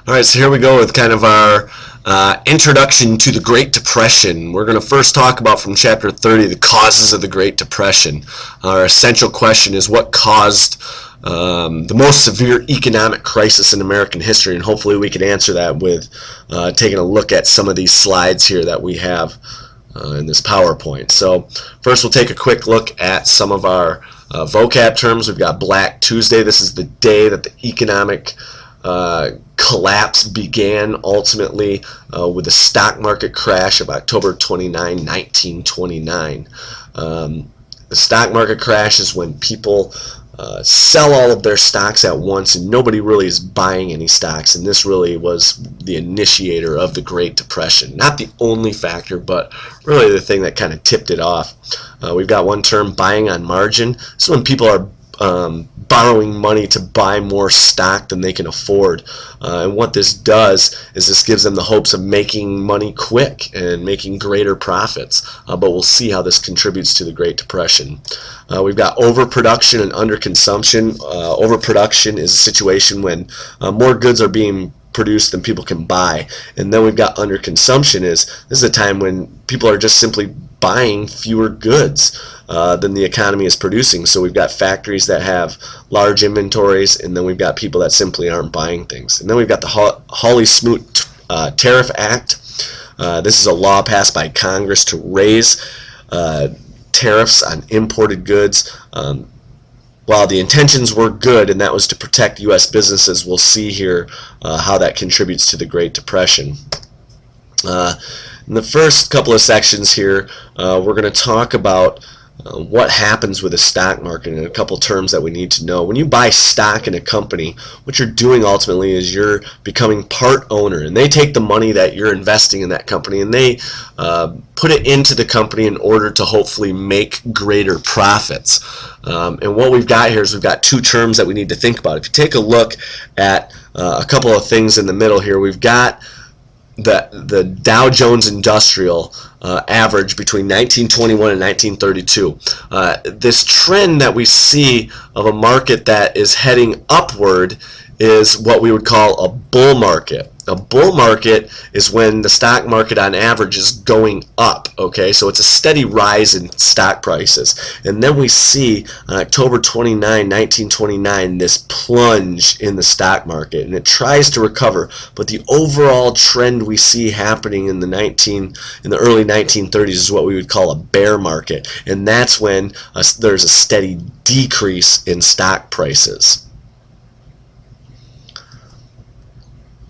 All right, so here we go with kind of our introduction to the Great Depression. We're going to first talk about from Chapter 30 the causes of the Great Depression. Our essential question is what caused the most severe economic crisis in American history, and hopefully we can answer that with taking a look at some of these slides here that we have in this PowerPoint. So first we'll take a quick look at some of our vocab terms. We've got Black Tuesday. This is the day that the economic collapse began ultimately with the stock market crash of October 29, 1929. The stock market crash is when people sell all of their stocks at once and nobody really is buying any stocks, and this really was the initiator of the Great Depression. Not the only factor, but really the thing that kind of tipped it off. We've got one term, buying on margin. This is when people are borrowing money to buy more stock than they can afford, and what this does is this gives them the hopes of making money quick and making greater profits, but we'll see how this contributes to the Great Depression. We've got overproduction and underconsumption. Overproduction is a situation when more goods are being produced than people can buy, and then we've got underconsumption. This is a time when people are just simply buying fewer goods than the economy is producing. So we've got factories that have large inventories, and then we've got people that simply aren't buying things. And then we've got the Hawley-Smoot Tariff Act. This is a law passed by Congress to raise tariffs on imported goods. While the intentions were good, and that was to protect U.S. businesses, we'll see here how that contributes to the Great Depression. In the first couple of sections here, we're going to talk about what happens with the stock market and a couple terms that we need to know. When you buy stock in a company, what you're doing ultimately is you're becoming part owner, and they take the money that you're investing in that company and they put it into the company in order to hopefully make greater profits. And what we've got here is we've got two terms that we need to think about. If you take a look at a couple of things in the middle here, we've got the Dow Jones Industrial average between 1921 and 1932. This trend that we see of a market that is heading upward is what we would call a bull market. A bull market is when the stock market on average is going up, okay? So it's a steady rise in stock prices. And then we see on October 29, 1929, this plunge in the stock market, and it tries to recover, but the overall trend we see happening in the early 1930s is what we would call a bear market, and that's when there's a steady decrease in stock prices.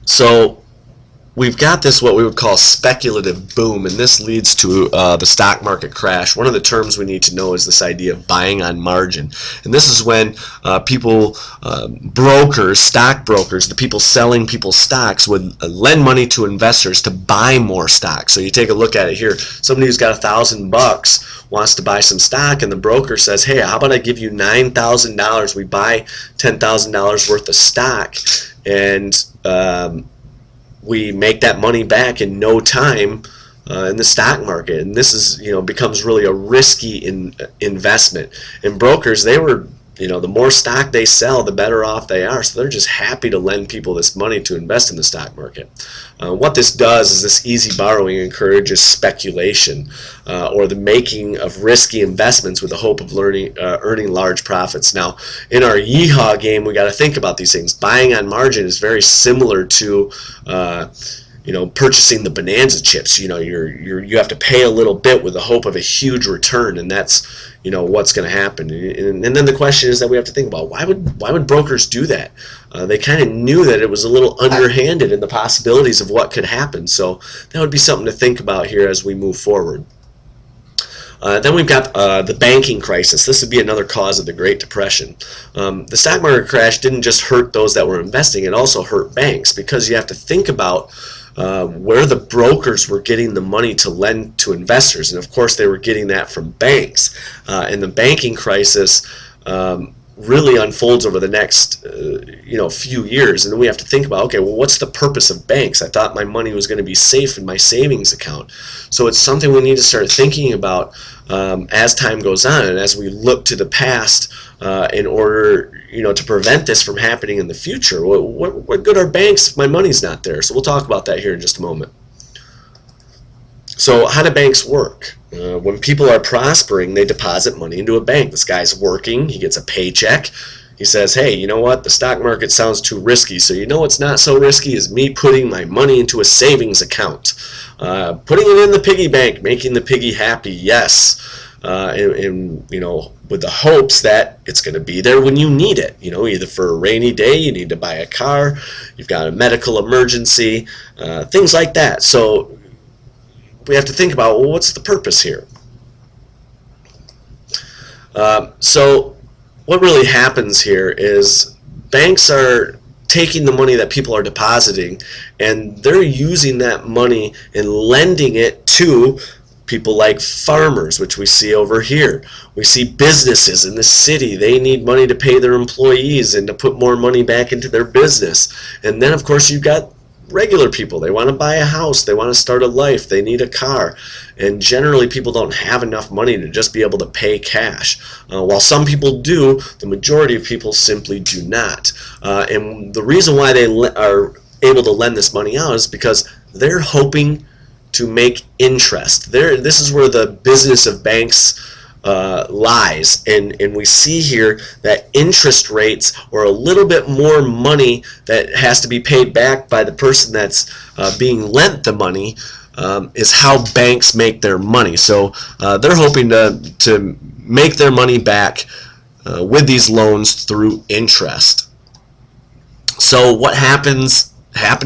So we've got this what we would call speculative boom, and this leads to the stock market crash. One of the terms we need to know is this idea of buying on margin, and this is when people, brokers, stockbrokers, the people selling people's stocks would lend money to investors to buy more stock. So you take a look at it here. Somebody who's got $1,000 wants to buy some stock, and the broker says, hey, how about I give you $9,000? We buy $10,000 worth of stock, and we make that money back in no time in the stock market. And this is, becomes really a risky investment. And brokers, they were, the more stock they sell, the better off they are. So they're just happy to lend people this money to invest in the stock market. What this does is this easy borrowing encourages speculation or the making of risky investments with the hope of earning large profits. Now, in our yeehaw game, we got to think about these things. Buying on margin is very similar to purchasing the bonanza chips. You have to pay a little bit with the hope of a huge return, and that's what's going to happen. And then the question is that we have to think about, why would brokers do that? They kind of knew that it was a little underhanded in the possibilities of what could happen. So that would be something to think about here as we move forward. Then we've got the banking crisis. This would be another cause of the Great Depression. The stock market crash didn't just hurt those that were investing, it also hurt banks, because you have to think about where the brokers were getting the money to lend to investors, and of course they were getting that from banks. And the banking crisis really unfolds over the next few years, and then we have to think about, okay, well, what's the purpose of banks? I thought my money was going to be safe in my savings account. So it's something we need to start thinking about as time goes on, and as we look to the past in order to prevent this from happening in the future. What good are banks if my money's not there? So we'll talk about that here in just a moment. So how do banks work? When people are prospering, they deposit money into a bank. This guy's working, he gets a paycheck. He says, hey, you know what, the stock market sounds too risky, so you know what's not so risky is me putting my money into a savings account. Putting it in the piggy bank, making the piggy happy, yes. And with the hopes that it's going to be there when you need it, either for a rainy day, you need to buy a car, you've got a medical emergency, things like that. So we have to think about, well, what's the purpose here? So what really happens here is banks are taking the money that people are depositing and they're using that money and lending it to people like farmers, which we see over here. We see businesses in the city. They need money to pay their employees and to put more money back into their business. And then, of course, you've got regular people. They want to buy a house. They want to start a life. They need a car. And generally, people don't have enough money to just be able to pay cash. While some people do, the majority of people simply do not. And the reason why they are able to lend this money out is because they're hoping to make interest. This is where the business of banks lies, and we see here that interest rates, or a little bit more money that has to be paid back by the person that's being lent the money, is how banks make their money. So they're hoping to make their money back with these loans through interest. So what happened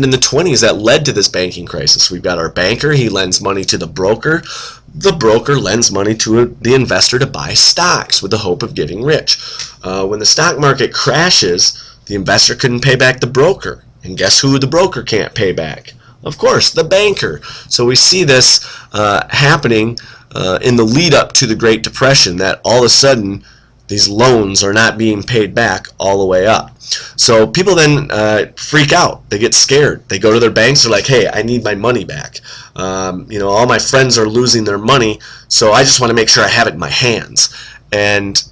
in the 20s that led to this banking crisis? We've got our banker, he lends money to the broker lends money to the investor to buy stocks with the hope of getting rich. When the stock market crashes, the investor couldn't pay back the broker, and guess who the broker can't pay back? Of course, the banker. So we see this happening in the lead up to the Great Depression, that all of a sudden these loans are not being paid back all the way up. So people then freak out. They get scared. They go to their banks. They're like, hey, I need my money back. All my friends are losing their money, so I just want to make sure I have it in my hands. And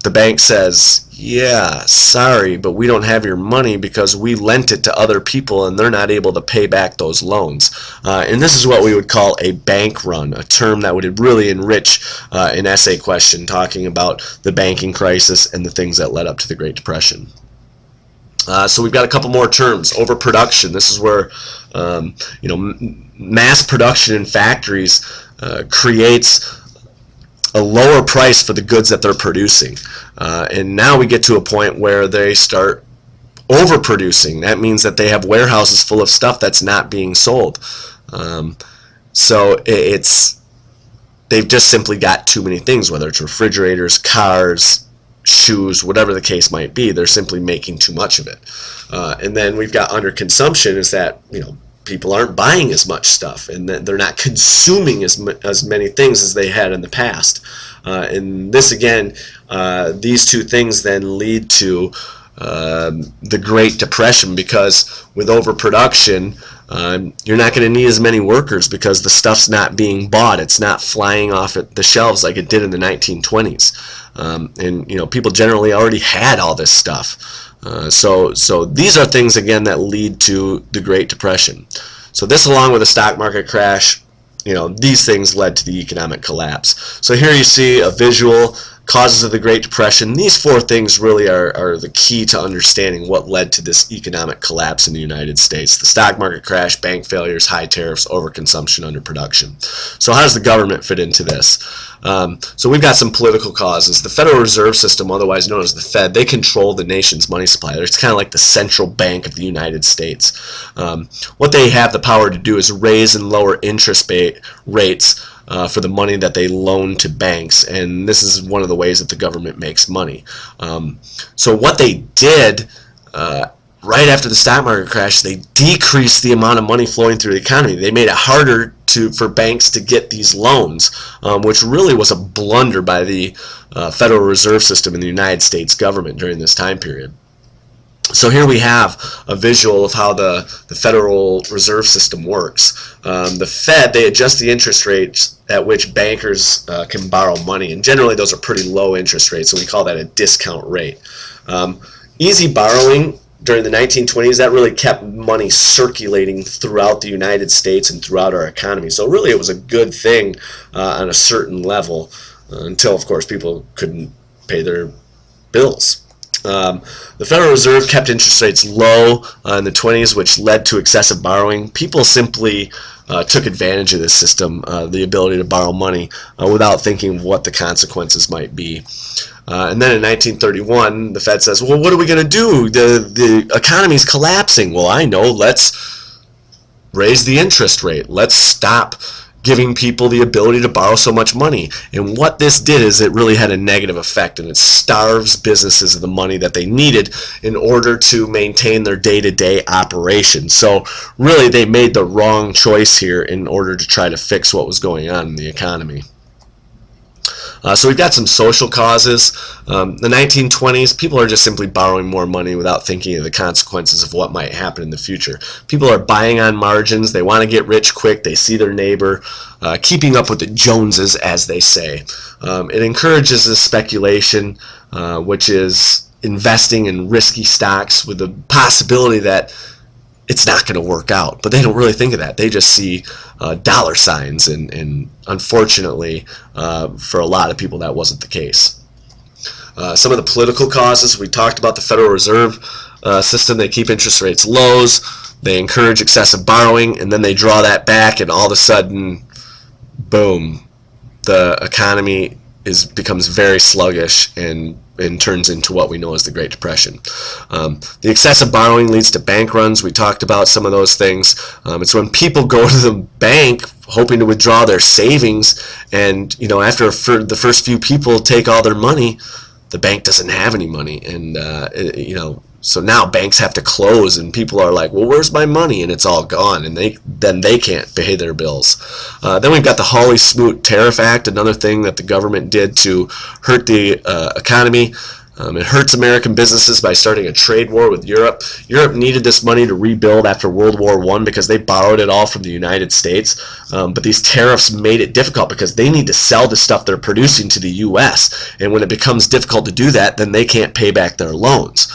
the bank says, yeah, sorry, but we don't have your money because we lent it to other people and they're not able to pay back those loans. And this is what we would call a bank run, a term that would really enrich an essay question talking about the banking crisis and the things that led up to the Great Depression. So we've got a couple more terms. Overproduction. This is where mass production in factories creates a lower price for the goods that they're producing. And now we get to a point where they start overproducing. That means that they have warehouses full of stuff that's not being sold. So they've just simply got too many things, whether it's refrigerators, cars, shoes, whatever the case might be. They're simply making too much of it. And then we've got underconsumption, is that people aren't buying as much stuff, and they're not consuming as many things as they had in the past. And this again, these two things then lead to the Great Depression, because with overproduction, you're not going to need as many workers because the stuff's not being bought. It's not flying off at the shelves like it did in the 1920s. And people generally already had all this stuff. So these are things again that lead to the Great Depression. So this, along with the stock market crash, these things led to the economic collapse. So here you see a visual, causes of the Great Depression. These four things really are the key to understanding what led to this economic collapse in the United States. The stock market crash, bank failures, high tariffs, overconsumption, underproduction. So how does the government fit into this? So we've got some political causes. The Federal Reserve System, otherwise known as the Fed, they control the nation's money supply. It's kind of like the central bank of the United States. What they have the power to do is raise and lower interest rates for the money that they loan to banks, and this is one of the ways that the government makes money. So what they did right after the stock market crash, they decreased the amount of money flowing through the economy. They made it harder for banks to get these loans, which really was a blunder by the Federal Reserve System in the United States government during this time period. So here we have a visual of how the Federal Reserve System works. The Fed, they adjust the interest rates at which bankers can borrow money, and generally those are pretty low interest rates, so we call that a discount rate. Easy borrowing during the 1920s, that really kept money circulating throughout the United States and throughout our economy. So really it was a good thing on a certain level until, of course, people couldn't pay their bills. The Federal Reserve kept interest rates low in the 20s, which led to excessive borrowing. People simply took advantage of this system, the ability to borrow money without thinking of what the consequences might be. And then in 1931, the Fed says, well, what are we going to do? The economy's collapsing. Well, I know, let's raise the interest rate. Let's stop giving people the ability to borrow so much money. And what this did is it really had a negative effect, and it starves businesses of the money that they needed in order to maintain their day-to-day operations. So really they made the wrong choice here in order to try to fix what was going on in the economy. So we've got some social causes. The 1920s, people are just simply borrowing more money without thinking of the consequences of what might happen in the future. People are buying on margins. They want to get rich quick. They see their neighbor keeping up with the Joneses, as they say. It encourages this speculation, which is investing in risky stocks with the possibility that it's not going to work out. But they don't really think of that. They just see dollar signs, and unfortunately, for a lot of people, that wasn't the case. Some of the political causes, we talked about the Federal Reserve system. They keep interest rates low, they encourage excessive borrowing, and then they draw that back, and all of a sudden, boom, the economy becomes very sluggish and turns into what we know as the Great Depression. The excessive borrowing leads to bank runs. We talked about some of those things. It's when people go to the bank hoping to withdraw their savings, and after the first few people take all their money, the bank doesn't have any money, and so now banks have to close, and people are like, well, where's my money? And it's all gone, and then they can't pay their bills. Then we've got the Hawley-Smoot Tariff Act, another thing that the government did to hurt the economy. It hurts American businesses by starting a trade war with Europe. Europe needed this money to rebuild after World War I because they borrowed it all from the United States. But these tariffs made it difficult because they need to sell the stuff they're producing to the U.S. And when it becomes difficult to do that, then they can't pay back their loans.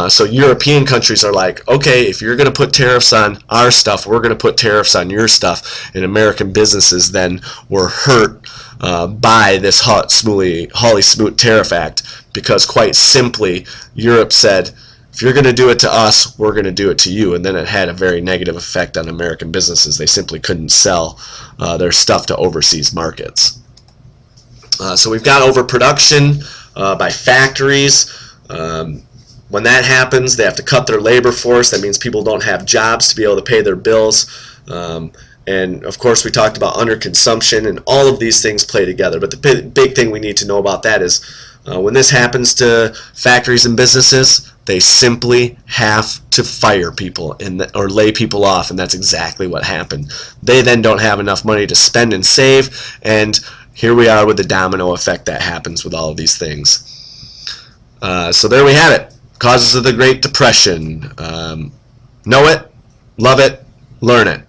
So European countries are like, okay, if you're going to put tariffs on our stuff, we're going to put tariffs on your stuff. And American businesses then were hurt by this Hawley-Smoot Tariff Act, because quite simply Europe said, if you're going to do it to us, we're going to do it to you. And then it had a very negative effect on American businesses. They simply couldn't sell their stuff to overseas markets. So we've got overproduction by factories. When that happens, they have to cut their labor force. That means people don't have jobs to be able to pay their bills. And of course we talked about underconsumption, and all of these things play together. But the big thing we need to know about that is when this happens to factories and businesses, they simply have to fire people or lay people off, and that's exactly what happened. They then don't have enough money to spend and save, and here we are with the domino effect that happens with all of these things. So there we have it. Causes of the Great Depression. Know it, love it, learn it.